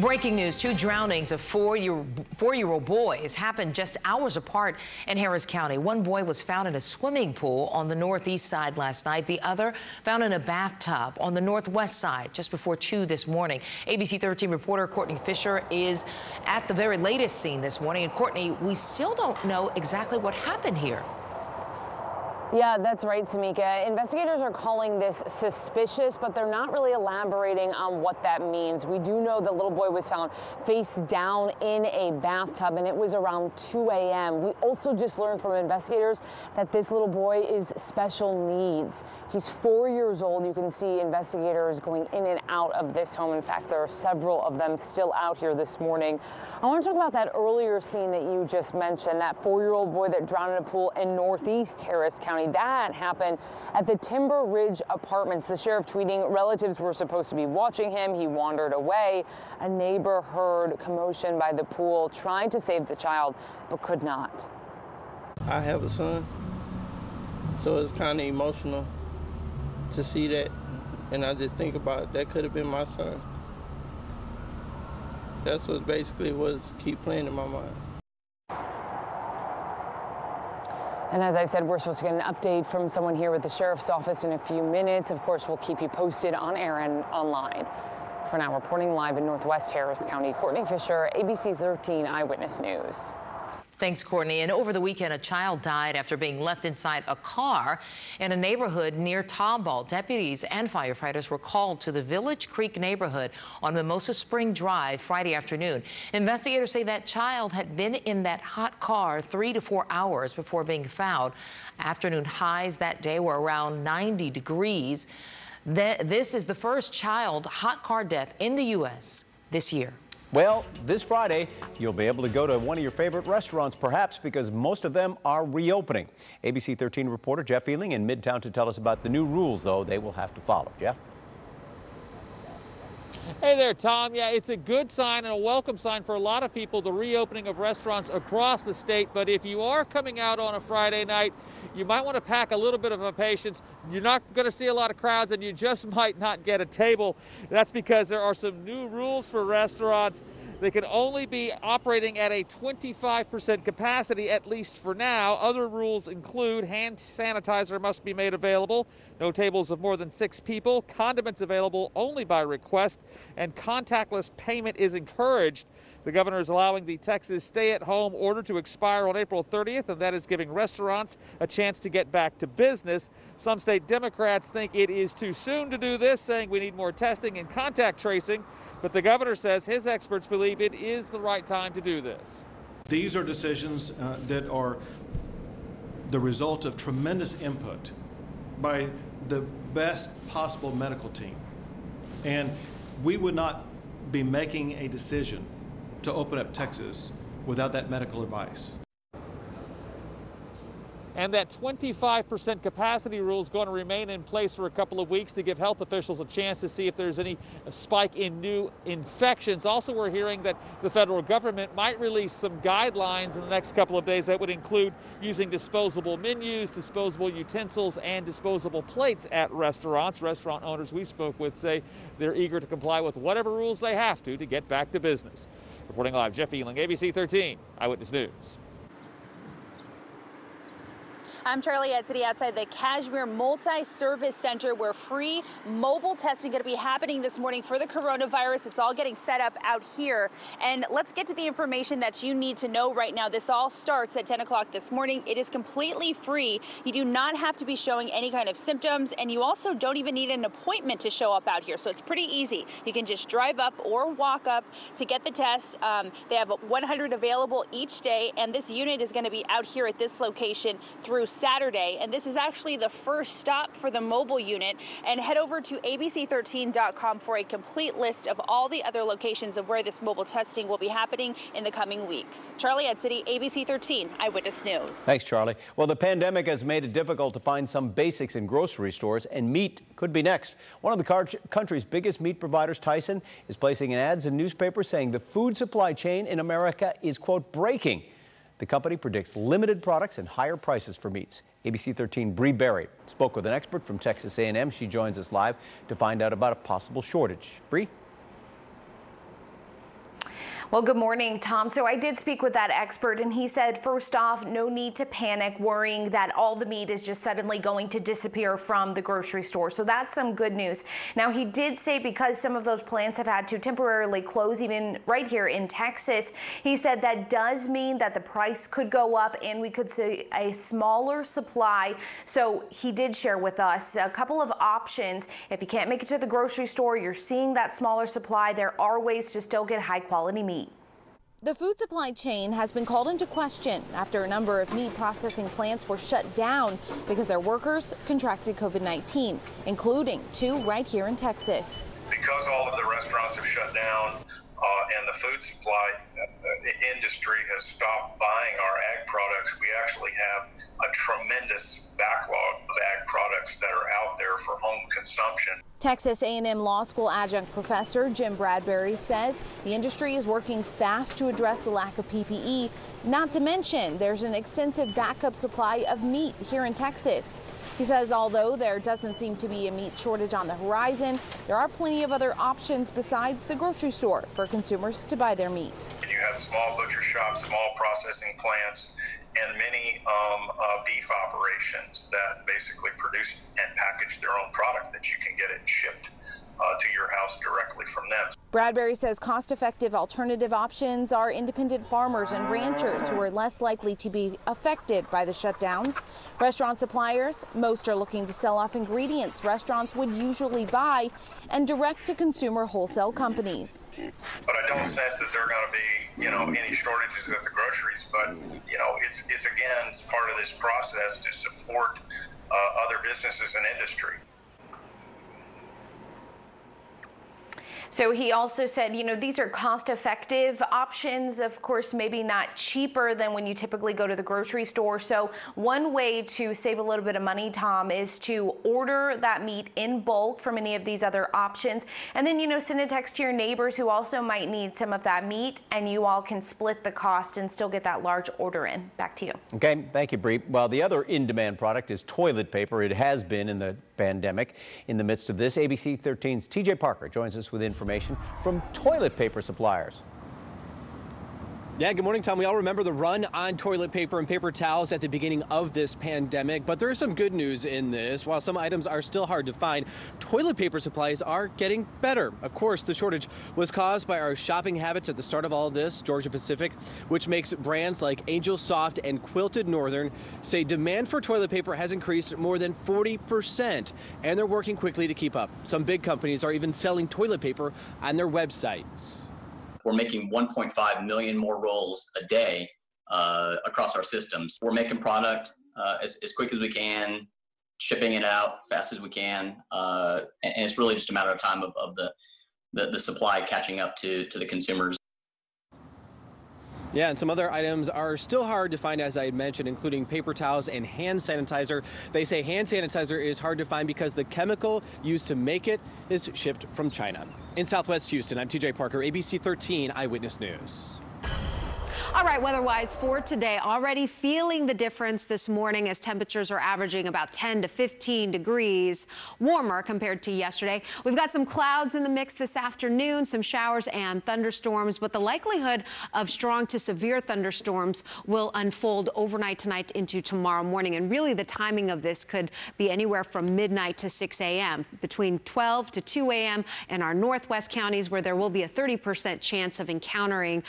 Breaking news, two drownings of four-year-old boys happened just hours apart in Harris County. One boy was found in a swimming pool on the northeast side last night. The other found in a bathtub on the northwest side just before 2 this morning. ABC 13 reporter Courtney Fisher is at the very latest scene this morning. And Courtney, we still don't know exactly what happened here. Yeah, that's right, Samika. Investigators are calling this suspicious, but they're not really elaborating on what that means. We do know the little boy was found face down in a bathtub, and it was around 2 a.m. We also just learned from investigators that this little boy is special needs. He's 4 years old. You can see investigators going in and out of this home. In fact, there are several of them still out here this morning. I want to talk about that earlier scene that you just mentioned, that 4-year-old boy that drowned in a pool in northeast Harris County. That happened at the Timber Ridge Apartments. The sheriff tweeting relatives were supposed to be watching him. He wandered away. A neighbor heard commotion by the pool, trying to save the child, but could not. I have a son, so it's kind of emotional to see that, and I just think about that could have been my son. That's what basically was keep playing in my mind. And as I said, we're supposed to get an update from someone here with the sheriff's office in a few minutes. Of course, we'll keep you posted on air and online. For now, reporting live in Northwest Harris County, Courtney Fisher, ABC 13 Eyewitness News. Thanks, Courtney. And over the weekend, a child died after being left inside a car in a neighborhood near Tomball. Deputies and firefighters were called to the Village Creek neighborhood on Mimosa Spring Drive Friday afternoon. Investigators say that child had been in that hot car 3 to 4 hours before being found. Afternoon highs that day were around 90 degrees. This is the first child hot car death in the U.S. this year. Well, this Friday, you'll be able to go to one of your favorite restaurants, perhaps, because most of them are reopening. ABC 13 reporter Jeff Ealing in Midtown to tell us about the new rules, though, they will have to follow. Jeff? Hey there, Tom. Yeah, it's a good sign and a welcome sign for a lot of people, the reopening of restaurants across the state. But if you are coming out on a Friday night, you might want to pack a little bit of a patience. You're not going to see a lot of crowds, and you just might not get a table. That's because there are some new rules for restaurants. They can only be operating at a 25% capacity, at least for now. Other rules include hand sanitizer must be made available, no tables of more than 6 people, condiments available only by request, and contactless payment is encouraged. The governor is allowing the Texas stay-at-home order to expire on April 30th, and that is giving restaurants a chance to get back to business. Some state Democrats think it is too soon to do this, saying we need more testing and contact tracing. But the governor says his experts believe it is the right time to do this. These are decisions that are the result of tremendous input by the best possible medical team. And we would not be making a decision to open up Texas without that medical advice. And that 25% capacity rule is going to remain in place for a couple of weeks to give health officials a chance to see if there's any spike in new infections. Also, we're hearing that the federal government might release some guidelines in the next couple of days that would include using disposable menus, disposable utensils, and disposable plates at restaurants. Restaurant owners we spoke with say they're eager to comply with whatever rules they have to get back to business. Reporting live, Jeff Ealing, ABC 13 Eyewitness News. I'm Charlie City outside the Kashmir Multi-Service Center, where free mobile testing is going to be happening this morning for the coronavirus. It's all getting set up out here. And let's get to the information that you need to know right now. This all starts at 10 o'clock this morning. It is completely free. You do not have to be showing any kind of symptoms, and you also don't even need an appointment to show up out here. So it's pretty easy. You can just drive up or walk up to get the test. They have 100 available each day, and this unit is going to be out here at this location through Saturday, and this is actually the first stop for the mobile unit. And head over to ABC13.com for a complete list of all the other locations of where this mobile testing will be happening in the coming weeks. Charlie City, ABC 13 Eyewitness News. Thanks, Charlie. Well, the pandemic has made it difficult to find some basics in grocery stores, and meat could be next. One of the country's biggest meat providers, Tyson, is placing ads in newspapers saying the food supply chain in America is, quote, breaking. The company predicts limited products and higher prices for meats. ABC 13 Bree Berry spoke with an expert from Texas A&M. She joins us live to find out about a possible shortage. Bree? Well, good morning, Tom. So I did speak with that expert, and he said, first off, no need to panic worrying that all the meat is just suddenly going to disappear from the grocery store. So that's some good news. Now, he did say because some of those plants have had to temporarily close, even right here in Texas, he said that does mean that the price could go up and we could see a smaller supply. So he did share with us a couple of options. If you can't make it to the grocery store, you're seeing that smaller supply, there are ways to still get high quality meat. The food supply chain has been called into question after a number of meat processing plants were shut down because their workers contracted COVID-19, including 2 right here in Texas. Because all of the restaurants have shut down and the food supply industry has stopped buying our ag products, we actually have a tremendous backlog of ag products that are out there for home consumption. Texas A&M Law School adjunct professor Jim Bradbury says the industry is working fast to address the lack of PPE, not to mention there's an extensive backup supply of meat here in Texas. He says although there doesn't seem to be a meat shortage on the horizon, there are plenty of other options besides the grocery store for consumers to buy their meat. You have small butcher shops, small processing plants, and many beef operations that basically produce and package their own product that you can get it shipped to your house directly from them. Bradbury says cost-effective alternative options are independent farmers and ranchers who are less likely to be affected by the shutdowns. Restaurant suppliers, most are looking to sell off ingredients restaurants would usually buy and direct to consumer wholesale companies. But I don't sense that there are going to be, any shortages at the groceries, but, it's again, it's part of this process to support other businesses and industry. So he also said, these are cost-effective options, of course, maybe not cheaper than when you typically go to the grocery store. So one way to save a little bit of money, Tom, is to order that meat in bulk from any of these other options. And then, send a text to your neighbors who also might need some of that meat, and you all can split the cost and still get that large order in. Back to you. Okay, thank you, Bree. Well, the other in-demand product is toilet paper. It has been in the pandemic. In the midst of this, ABC13's TJ Parker joins us with information from toilet paper suppliers. Yeah, good morning, Tom. We all remember the run on toilet paper and paper towels at the beginning of this pandemic, but there is some good news in this. While some items are still hard to find, toilet paper supplies are getting better. Of course, the shortage was caused by our shopping habits at the start of all of this, Georgia Pacific, which makes brands like Angel Soft and Quilted Northern say demand for toilet paper has increased more than 40%, and they're working quickly to keep up. Some big companies are even selling toilet paper on their websites. We're making 1.5 million more rolls a day across our systems. We're making product as quick as we can, shipping it out fast as we can, and it's really just a matter of time of the supply catching up to the consumers. Yeah, and some other items are still hard to find, as I had mentioned, including paper towels and hand sanitizer. They say hand sanitizer is hard to find because the chemical used to make it is shipped from China. In Southwest Houston, I'm TJ Parker, ABC 13 Eyewitness News. All right, weather-wise for today, already feeling the difference this morning as temperatures are averaging about 10 to 15 degrees warmer compared to yesterday. We've got some clouds in the mix this afternoon, some showers and thunderstorms, but the likelihood of strong to severe thunderstorms will unfold overnight tonight into tomorrow morning. And really the timing of this could be anywhere from midnight to 6 a.m., between 12 to 2 a.m. in our northwest counties, where there will be a 30% chance of encountering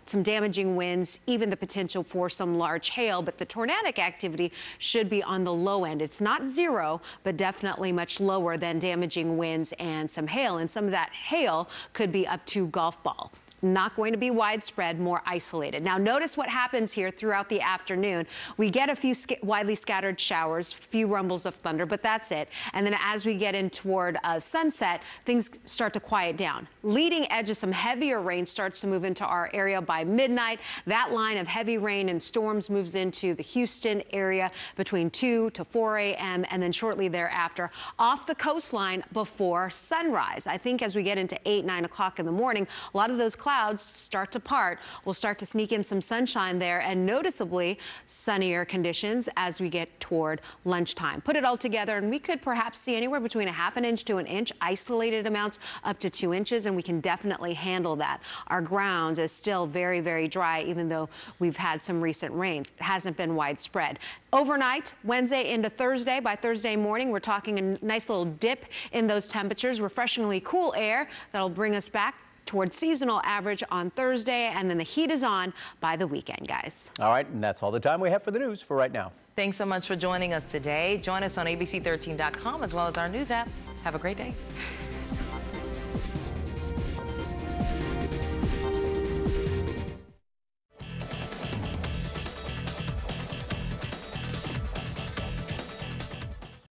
some damaging winds, even the potential for some large hail, but the tornadic activity should be on the low end. It's not zero, but definitely much lower than damaging winds and some hail. And some of that hail could be up to golf ball. Not going to be widespread, more isolated. Now notice what happens here throughout the afternoon. We get a few widely scattered showers, few rumbles of thunder, but that's it. And then as we get in toward sunset, things start to quiet down. Leading edge of some heavier rain starts to move into our area by midnight. That line of heavy rain and storms moves into the Houston area between 2 to 4 a.m. and then shortly thereafter off the coastline before sunrise. I think as we get into 8, 9 o'clock in the morning, a lot of those clouds clouds start to part, we'll start to sneak in some sunshine there and noticeably sunnier conditions as we get toward lunchtime. Put it all together and we could perhaps see anywhere between 1/2 inch to 1 inch, isolated amounts up to 2 inches, and we can definitely handle that. Our ground is still very, very dry, even though we've had some recent rains. It hasn't been widespread. Overnight, Wednesday into Thursday, by Thursday morning, we're talking a nice little dip in those temperatures, refreshingly cool air that'll bring us back towards seasonal average on Thursday, and then the heat is on by the weekend, guys. All right, and that's all the time we have for the news for right now. Thanks so much for joining us today. Join us on ABC13.com as well as our news app. Have a great day.